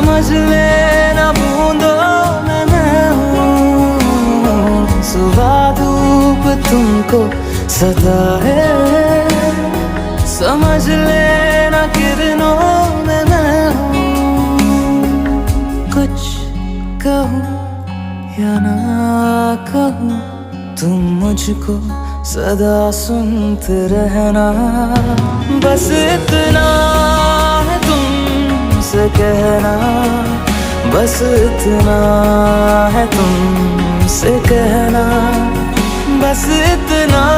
समझ लेना बूंदों में मैं हूँ। सुबह धूप तुमको सता है, समझ लेना किरणों में मैं हूँ। कुछ कहूँ या ना कहूँ, तुम मुझको सदा सुनते रहना। बस इतना है तुमसे कहना, बस इतना है तुमसे कहना, बस इतना।